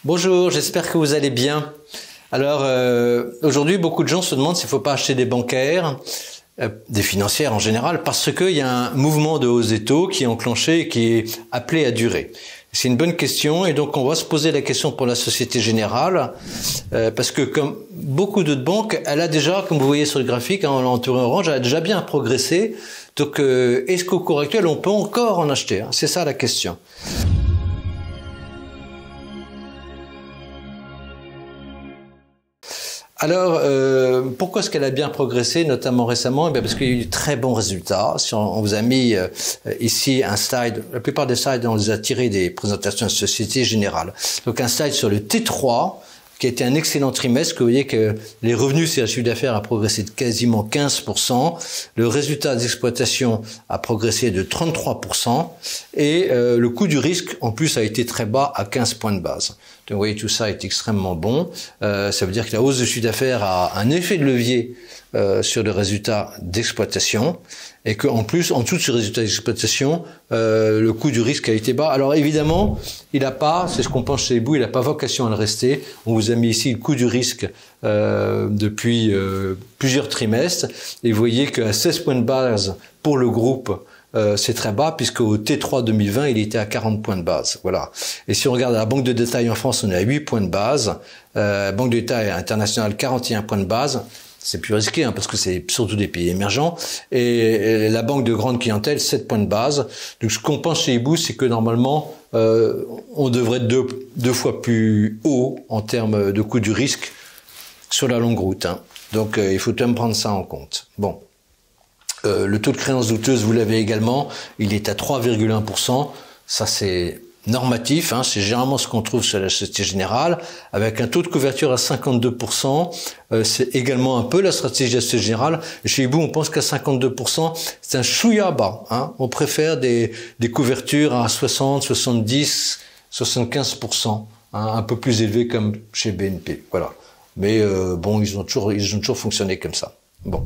Bonjour, j'espère que vous allez bien. Alors, aujourd'hui, beaucoup de gens se demandent s'il ne faut pas acheter des bancaires, des financières en général, parce qu'il y a un mouvement de hausse des taux qui est enclenché et qui est appelé à durer. C'est une bonne question et donc on va se poser la question pour la Société Générale, parce que comme beaucoup d'autres banques, elle a déjà, comme vous voyez sur le graphique, en entouré orange, elle a déjà bien progressé. Donc, est-ce qu'au cours actuel, on peut encore en acheter? C'est ça la question. Alors, pourquoi est-ce qu'elle a bien progressé, notamment récemment? Eh bien parce qu'il y a eu de très bons résultats. Si on vous a mis ici un slide, la plupart des slides, on les a tirés des présentations de Société Générale. Donc un slide sur le T3, qui a été un excellent trimestre, que vous voyez que les revenus sur le chiffre d'affaires a progressé de quasiment 15%, le résultat d'exploitation a progressé de 33%, et le coût du risque, en plus, a été très bas à 15 points de base. Donc vous voyez, tout ça est extrêmement bon. Ça veut dire que la hausse du chiffre d'affaires a un effet de levier sur le résultat d'exploitation, et qu'en plus, en dessous de ce résultat d'exploitation, le coût du risque a été bas. Alors évidemment, il n'a pas, c'est ce qu'on pense chez Ebou, il n'a pas vocation à le rester. On vous a mis ici le coût du risque depuis plusieurs trimestres, et vous voyez qu'à 16 points de base pour le groupe, c'est très bas, puisqu'au T3 2020, il était à 40 points de base. Voilà. Et si on regarde la banque de détail en France, on est à 8 points de base. Banque de détail internationale, 41 points de base. C'est plus risqué, parce que c'est surtout des pays émergents. Et la banque de grande clientèle, 7 points de base. Donc, ce qu'on pense chez Ebou, c'est que normalement, on devrait être deux fois plus haut en termes de coût du risque sur la longue route. Donc, il faut quand même prendre ça en compte. Bon. Le taux de créance douteuse, vous l'avez également, il est à 3,1%. Ça, c'est normatif, c'est généralement ce qu'on trouve sur la Société Générale, avec un taux de couverture à 52%. C'est également un peu la stratégie de la Société Générale. Chez Ebou, on pense qu'à 52%, c'est un chouïa bas. On préfère des couvertures à 60, 70, 75%, un peu plus élevés comme chez BNP. Voilà. Mais bon, ils ont toujours fonctionné comme ça. Bon,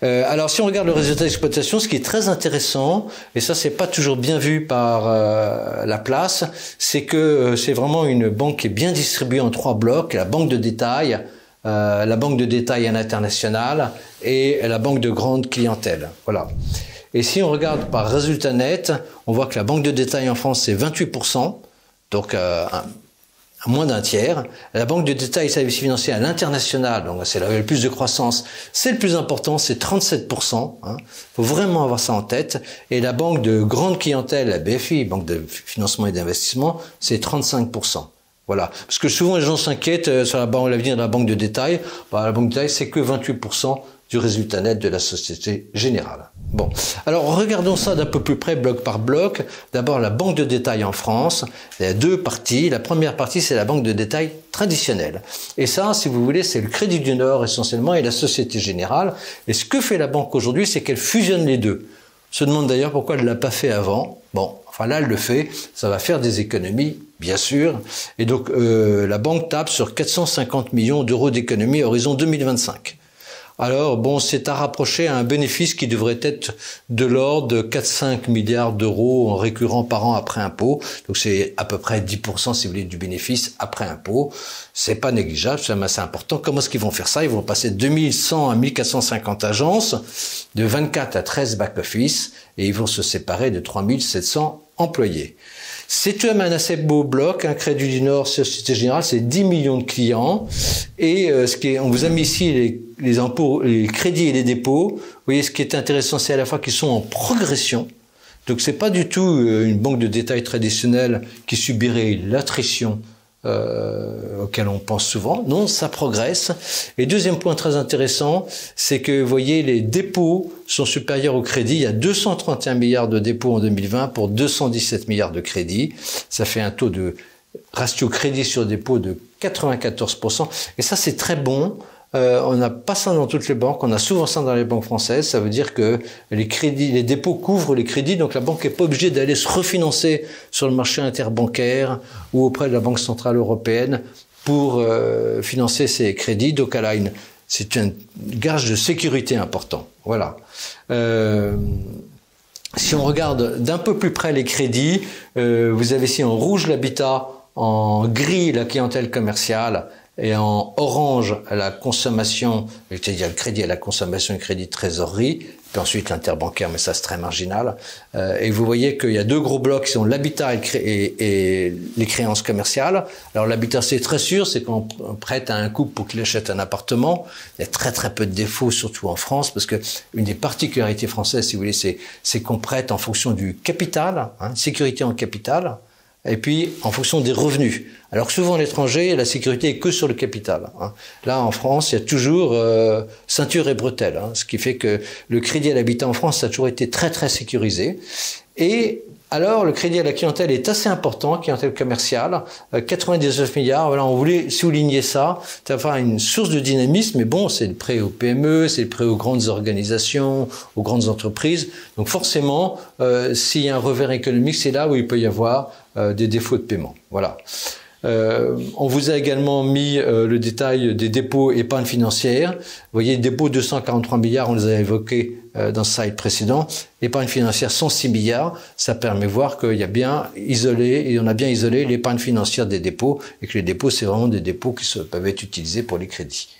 alors si on regarde le résultat d'exploitation, ce qui est très intéressant, et ça c'est pas toujours bien vu par la place, c'est que c'est vraiment une banque qui est bien distribuée en 3 blocs: la banque de détail à l'international et la banque de grande clientèle. Voilà. Et si on regarde par résultat net, on voit que la banque de détail en France c'est 28%, donc à moins d'un tiers. La banque de détail et services financiers à l'international, donc c'est là où il y a le plus de croissance, c'est le plus important, c'est 37%. Faut vraiment avoir ça en tête. Et la banque de grande clientèle, la BFI, banque de financement et d'investissement, c'est 35%. Voilà. Parce que souvent les gens s'inquiètent sur l'avenir de la banque de détail. La banque de détail, c'est que 28% du résultat net de la Société Générale. Bon, alors regardons ça d'un peu plus près, bloc par bloc. D'abord, la banque de détail en France. Il y a 2 parties. La première partie, c'est la banque de détail traditionnelle. Et ça, si vous voulez, c'est le Crédit du Nord essentiellement et la Société Générale. Et ce que fait la banque aujourd'hui, c'est qu'elle fusionne les deux. On se demande d'ailleurs pourquoi elle ne l'a pas fait avant. Bon, enfin là, elle le fait. Ça va faire des économies, bien sûr. Et donc, la banque tape sur 450 millions d'euros d'économies à horizon 2025. Alors, bon, c'est à rapprocher à un bénéfice qui devrait être de l'ordre de 4-5 milliards d'euros en récurrent par an après impôt. Donc, c'est à peu près 10%, si vous voulez, du bénéfice après impôt. C'est pas négligeable, c'est assez important. Comment est-ce qu'ils vont faire ça? Ils vont passer de 2100 à 1450 agences, de 24 à 13 back-office, et ils vont se séparer de 3700 employés. C'est tout de même un assez beau bloc, Crédit du Nord, Société Générale, c'est 10 millions de clients. Et on vous a mis ici les impôts, les crédits et les dépôts. Vous voyez, ce qui est intéressant, c'est à la fois qu'ils sont en progression. Donc c'est pas du tout une banque de détail traditionnelle qui subirait l'attrition auquel on pense souvent. Non, ça progresse. Et deuxième point très intéressant, c'est que, vous voyez, les dépôts sont supérieurs au crédit. Il y a 231 milliards de dépôts en 2020 pour 217 milliards de crédits. Ça fait un taux de ratio crédit sur dépôt de 94%. Et ça, c'est très bon. On n'a pas ça dans toutes les banques, on a souvent ça dans les banques françaises. Ça veut dire que les dépôts couvrent les crédits, donc la banque n'est pas obligée d'aller se refinancer sur le marché interbancaire ou auprès de la Banque Centrale Européenne pour financer ses crédits. Donc c'est un gage de sécurité important. Voilà. Si on regarde d'un peu plus près les crédits, vous avez ici en rouge l'habitat, en gris la clientèle commerciale et en orange la consommation, c'est-à-dire le crédit à la consommation et le crédit de trésorerie, puis ensuite l'interbancaire, mais ça c'est très marginal. Et vous voyez qu'il y a deux gros blocs qui sont l'habitat et les créances commerciales. Alors l'habitat c'est très sûr, c'est qu'on prête à un couple pour qu'il achète un appartement. Il y a très très peu de défauts, surtout en France, parce que une des particularités françaises, si vous voulez, c'est qu'on prête en fonction du capital, sécurité en capital, et puis en fonction des revenus. Alors que souvent à l'étranger, la sécurité est que sur le capital. Là, en France, il y a toujours ceinture et bretelles, ce qui fait que le crédit à l'habitat en France, ça a toujours été très très sécurisé. Et alors, le crédit à la clientèle est assez important, clientèle commerciale, 99 milliards. Voilà, on voulait souligner ça. C'est enfin une source de dynamisme, mais bon, c'est le prêt aux PME, c'est le prêt aux grandes organisations, aux grandes entreprises. Donc forcément, s'il y a un revers économique, c'est là où il peut y avoir des défauts de paiement. Voilà. On vous a également mis le détail des dépôts épargne financière. Vous voyez, dépôts 243 milliards, on les a évoqués dans ce slide précédent. Épargne financière 106 milliards. Ça permet de voir qu'il y a bien isolé, et on a bien isolé l'épargne financière des dépôts, et que les dépôts, c'est vraiment des dépôts qui peuvent être utilisés pour les crédits.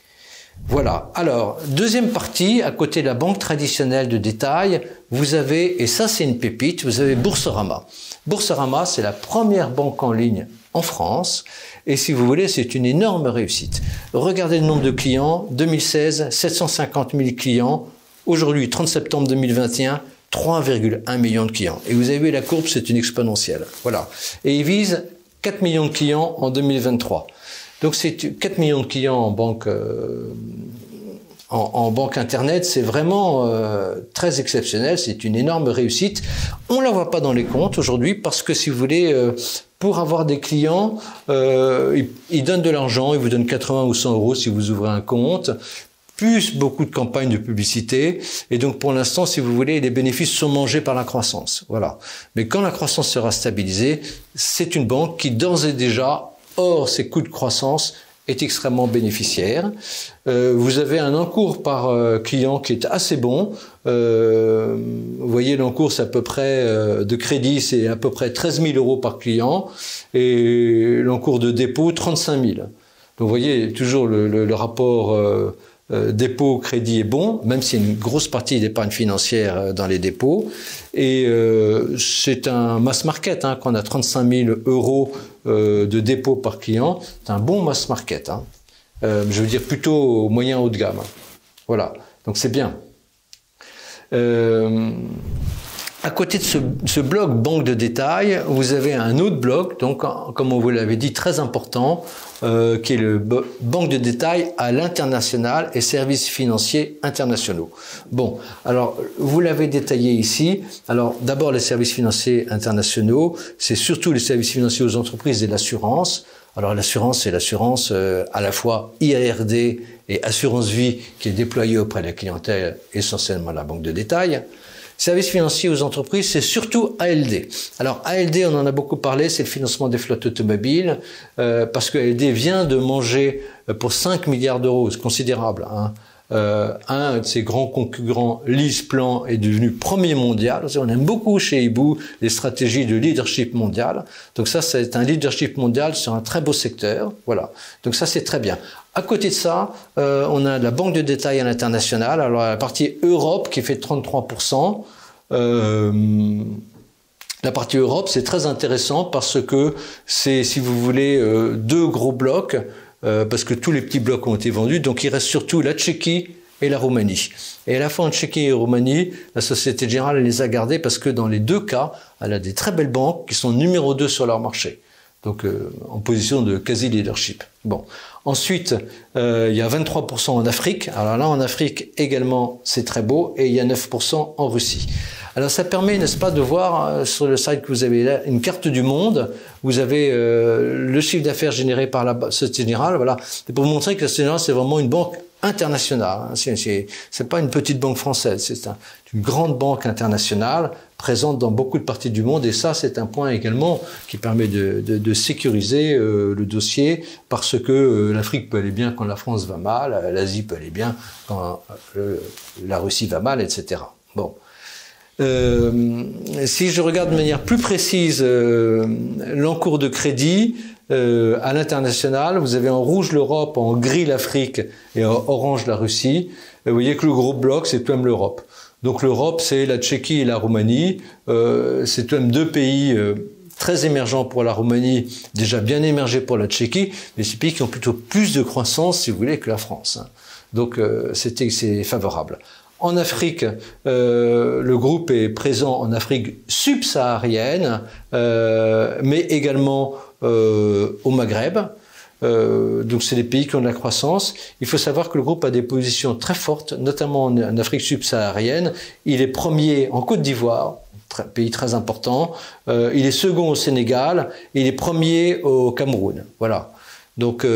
Voilà. Alors, deuxième partie, à côté de la banque traditionnelle de détail, vous avez, et ça c'est une pépite, vous avez Boursorama. Boursorama, c'est la première banque en ligne en France, et si vous voulez, c'est une énorme réussite. Regardez le nombre de clients, 2016, 750 000 clients, aujourd'hui, 30 septembre 2021, 3,1 millions de clients. Et vous avez vu la courbe, c'est une exponentielle. Voilà. Et ils visent 4 millions de clients en 2023. Donc c'est 4 millions de clients en banque en banque internet, c'est vraiment très exceptionnel, c'est une énorme réussite. On la voit pas dans les comptes aujourd'hui parce que si vous voulez, pour avoir des clients, ils donnent de l'argent, ils vous donnent 80 ou 100 euros si vous ouvrez un compte, plus beaucoup de campagnes de publicité. Et donc pour l'instant, si vous voulez, les bénéfices sont mangés par la croissance. Voilà. Mais quand la croissance sera stabilisée, c'est une banque qui d'ores et déjà, hors ses coûts de croissance, est extrêmement bénéficiaire. Vous avez un encours par client qui est assez bon. Vous voyez, l'encours, c'est à peu près de crédit, c'est à peu près 13 000 euros par client, et l'encours de dépôt, 35 000. Donc vous voyez, toujours le rapport dépôt-crédit est bon, même s'il y a une grosse partie d'épargne financière dans les dépôts. Et c'est un mass market, qu'on a 35 000 euros de dépôt par client. C'est un bon mass market. Je veux dire plutôt moyen haut de gamme. Voilà, donc c'est bien. À côté de ce bloc banque de détail, vous avez un autre bloc, donc comme on vous l'avait dit, très important, qui est le banque de détail à l'international et services financiers internationaux. Bon, alors vous l'avez détaillé ici. Alors d'abord les services financiers internationaux, c'est surtout les services financiers aux entreprises et l'assurance. Alors l'assurance, c'est l'assurance à la fois IARD et assurance vie qui est déployée auprès de la clientèle, essentiellement la banque de détail. Services financiers aux entreprises, c'est surtout ALD. Alors ALD, on en a beaucoup parlé, c'est le financement des flottes automobiles, parce que ALD vient de manger pour 5 milliards d'euros, c'est considérable. Un de ses grands concurrents, LeasePlan, est devenu premier mondial. On aime beaucoup chez Hibou les stratégies de leadership mondial. Donc ça, c'est un leadership mondial sur un très beau secteur. Voilà. Donc ça, c'est très bien. À côté de ça, on a la banque de détail à l'international. Alors la partie Europe qui fait 33%. La partie Europe, c'est très intéressant parce que c'est, si vous voulez, deux gros blocs, parce que tous les petits blocs ont été vendus. Donc il reste surtout la Tchéquie et la Roumanie. Et à la fois en Tchéquie et Roumanie, la Société Générale les a gardés parce que dans les deux cas, elle a des très belles banques qui sont numéro 2 sur leur marché. Donc en position de quasi-leadership. Bon. Ensuite, il y a 23% en Afrique. Alors là, en Afrique également, c'est très beau. Et il y a 9% en Russie. Alors ça permet, n'est-ce pas, de voir sur le site que vous avez là, une carte du monde. Vous avez le chiffre d'affaires généré par la Société Générale. Voilà. C'est pour vous montrer que la Société Générale, c'est vraiment une banque internationale. C'est pas une petite banque française. C'est une grande banque internationale présente dans beaucoup de parties du monde. Et ça, c'est un point également qui permet de sécuriser le dossier parce que l'Afrique peut aller bien quand la France va mal, l'Asie peut aller bien quand la Russie va mal, etc. Bon. Si je regarde de manière plus précise l'encours de crédit, À l'international, vous avez en rouge l'Europe, en gris l'Afrique et en orange la Russie. Vous voyez que le gros bloc, c'est tout de même l'Europe. Donc l'Europe, c'est la Tchéquie et la Roumanie. C'est tout de même deux pays très émergents pour la Roumanie, déjà bien émergés pour la Tchéquie, mais c'est pays qui ont plutôt plus de croissance, si vous voulez, que la France. Donc c'est favorable. En Afrique, le groupe est présent en Afrique subsaharienne, mais également au Maghreb. Donc c'est des pays qui ont de la croissance. Il faut savoir que le groupe a des positions très fortes, notamment en Afrique subsaharienne. Il est premier en Côte d'Ivoire, pays très important. Il est second au Sénégal. Il est premier au Cameroun. Voilà. Donc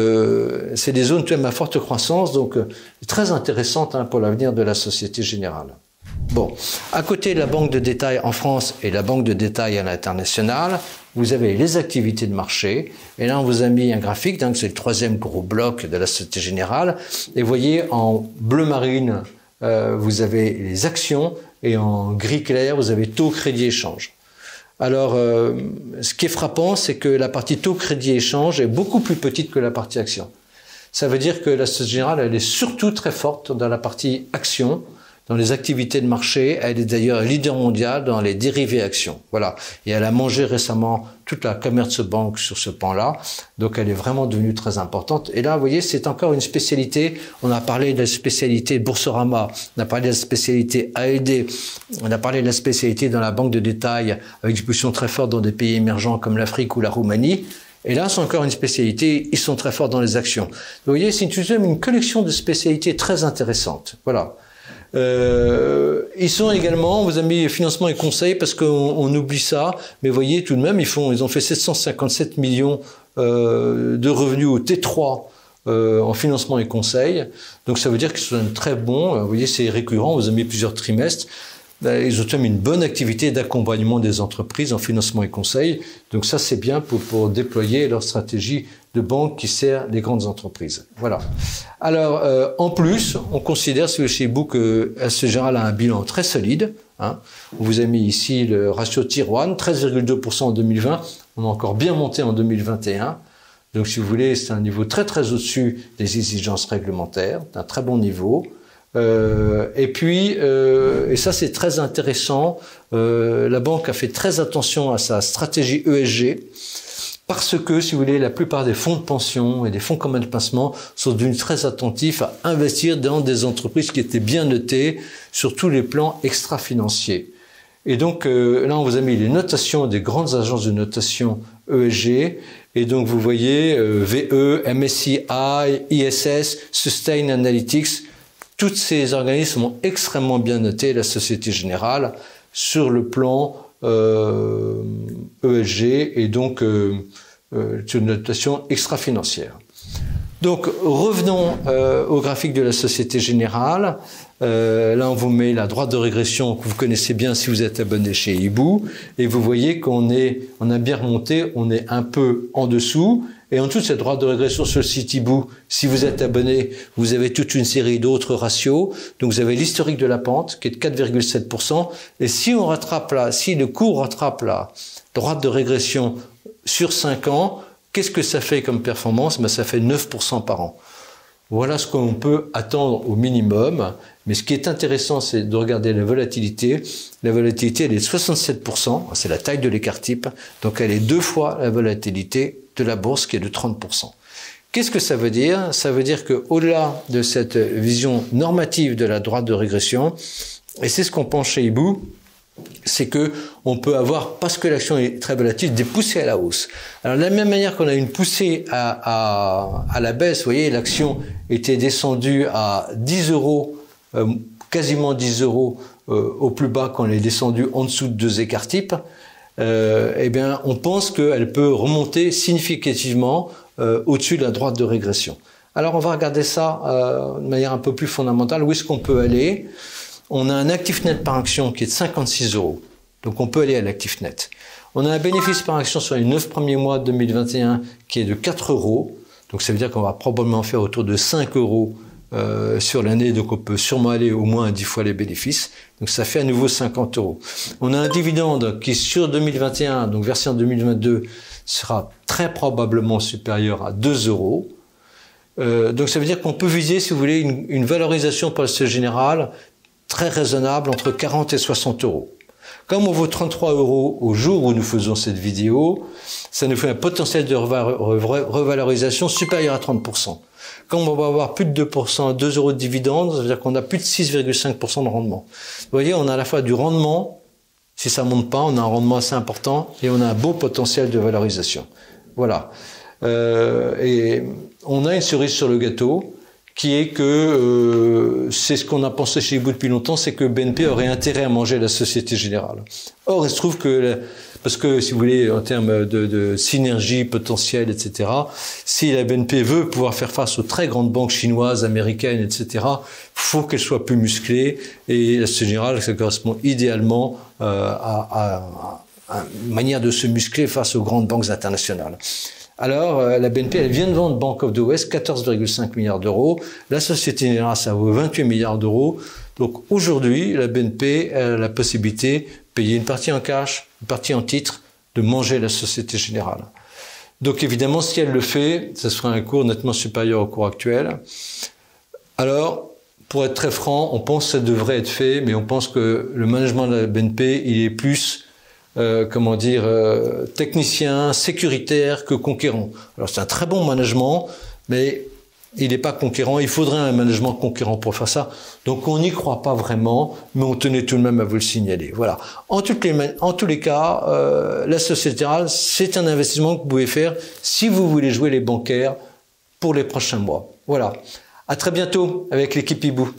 c'est des zones tout de même à forte croissance, donc très intéressantes pour l'avenir de la Société Générale. Bon, à côté de la banque de détail en France et la banque de détail à l'international, vous avez les activités de marché. Et là, on vous a mis un graphique, donc c'est le troisième gros bloc de la Société Générale. Et vous voyez, en bleu marine, vous avez les actions, et en gris clair, vous avez taux, crédit, échange. Alors, ce qui est frappant, c'est que la partie taux, crédit, échange est beaucoup plus petite que la partie action. Ça veut dire que la Société Générale, elle est surtout très forte dans la partie action, dans les activités de marché. Elle est d'ailleurs leader mondial dans les dérivés actions. Voilà. Et elle a mangé récemment toute la Commerzbank sur ce pan-là. Donc, elle est vraiment devenue très importante. Et là, vous voyez, c'est encore une spécialité. On a parlé de la spécialité Boursorama. On a parlé de la spécialité AED. On a parlé de la spécialité dans la banque de détail avec des positions très fortes dans des pays émergents comme l'Afrique ou la Roumanie. Et là, c'est encore une spécialité. Ils sont très forts dans les actions. Vous voyez, c'est une collection de spécialités très intéressantes. Voilà. Ils sont également, vous avez mis financement et conseil parce qu'on oublie ça, mais vous voyez tout de même, ils ont fait 757 millions de revenus au T3 en financement et conseil. Donc ça veut dire qu'ils sont très bons. Vous voyez, c'est récurrent, vous avez mis plusieurs trimestres. Ils ont quand même une bonne activité d'accompagnement des entreprises en financement et conseil. Donc ça, c'est bien pour déployer leur stratégie de banque qui sert les grandes entreprises. Voilà. Alors, en plus, on considère chez vous que Société Générale a un bilan très solide. On vous a mis ici le ratio Tier 1, 13,2% en 2020. On a encore bien monté en 2021. Donc, si vous voulez, c'est un niveau très, très au-dessus des exigences réglementaires, d'un très bon niveau. Et puis, et ça c'est très intéressant, la banque a fait très attention à sa stratégie ESG parce que, si vous voulez, la plupart des fonds de pension et des fonds communs de placement sont devenus très attentifs à investir dans des entreprises qui étaient bien notées sur tous les plans extra-financiers. Et donc là, on vous a mis les notations des grandes agences de notation ESG. Et donc, vous voyez VE, MSCI, ISS, Sustainalytics. Tous ces organismes sont extrêmement bien notés, la Société Générale, sur le plan ESG et donc une notation extra-financière. Donc, revenons au graphique de la Société Générale. Là, on vous met la droite de régression que vous connaissez bien si vous êtes abonné chez Hibou. Et vous voyez on a bien remonté, on est un peu en dessous. Et en dessous de cette droite de régression sur le site Hibou, si vous êtes abonné, vous avez toute une série d'autres ratios. Donc, vous avez l'historique de la pente qui est de 4,7%. Et si on rattrape là, si le cours rattrape la droite de régression sur 5 ans, qu'est-ce que ça fait comme performance? Ça fait 9% par an. Voilà ce qu'on peut attendre au minimum. Mais ce qui est intéressant, c'est de regarder la volatilité. La volatilité, elle est de 67%. C'est la taille de l'écart type. Donc, elle est 2 fois la volatilité de la bourse qui est de 30%. Qu'est-ce que ça veut dire? Ça veut dire qu'au-delà de cette vision normative de la droite de régression, et c'est ce qu'on pense chez Hibou, c'est que on peut avoir, parce que l'action est très volatile, des poussées à la hausse. Alors, de la même manière qu'on a une poussée à la baisse, vous voyez, l'action était descendue à 10 euros, quasiment 10 euros au plus bas quand elle est descendue en dessous de 2 écarts types. Eh bien, on pense qu'elle peut remonter significativement au-dessus de la droite de régression. Alors, on va regarder ça de manière un peu plus fondamentale. Où est-ce qu'on peut aller? On a un actif net par action qui est de 56 euros. Donc, on peut aller à l'actif net. On a un bénéfice par action sur les 9 premiers mois de 2021 qui est de 4 euros. Donc, ça veut dire qu'on va probablement faire autour de 5 euros sur l'année. Donc, on peut sûrement aller au moins à 10 fois les bénéfices. Donc, ça fait à nouveau 50 euros. On a un dividende qui, sur 2021, donc versé en 2022, sera très probablement supérieur à 2 euros. Donc ça veut dire qu'on peut viser, si vous voulez, une valorisation pour la Société Générale très raisonnable entre 40 et 60 euros. Comme on vaut 33 euros au jour où nous faisons cette vidéo, ça nous fait un potentiel de revalorisation supérieur à 30%. Comme on va avoir plus de 2%, 2 euros de dividendes, ça veut dire qu'on a plus de 6,5% de rendement. Vous voyez, on a à la fois du rendement, si ça monte pas, on a un rendement assez important et on a un beau potentiel de valorisation. Voilà. Et on a une cerise sur le gâteau qui est que c'est ce qu'on a pensé chez vous depuis longtemps, c'est que BNP aurait intérêt à manger la Société Générale. Or, il se trouve que, parce que si vous voulez, en termes de synergie potentielle, etc., si la BNP veut pouvoir faire face aux très grandes banques chinoises, américaines, etc., faut qu'elle soit plus musclée, et la Société Générale, ça correspond idéalement à une manière de se muscler face aux grandes banques internationales. Alors, la BNP, elle vient de vendre Bank of the West 14,5 milliards d'euros. La Société Générale, ça vaut 28 milliards d'euros. Donc, aujourd'hui, la BNP a la possibilité de payer une partie en cash, une partie en titre, de manger la Société Générale. Donc, évidemment, si elle le fait, ça sera un cours nettement supérieur au cours actuel. Alors, pour être très franc, on pense que ça devrait être fait, mais on pense que le management de la BNP, il est plus technicien, sécuritaire que conquérant. Alors c'est un très bon management, mais il n'est pas conquérant. Il faudrait un management conquérant pour faire ça. Donc on n'y croit pas vraiment, mais on tenait tout de même à vous le signaler. Voilà. En tous les cas, la Société Générale, c'est un investissement que vous pouvez faire si vous voulez jouer les bancaires pour les prochains mois. Voilà. À très bientôt avec l'équipe Hibou.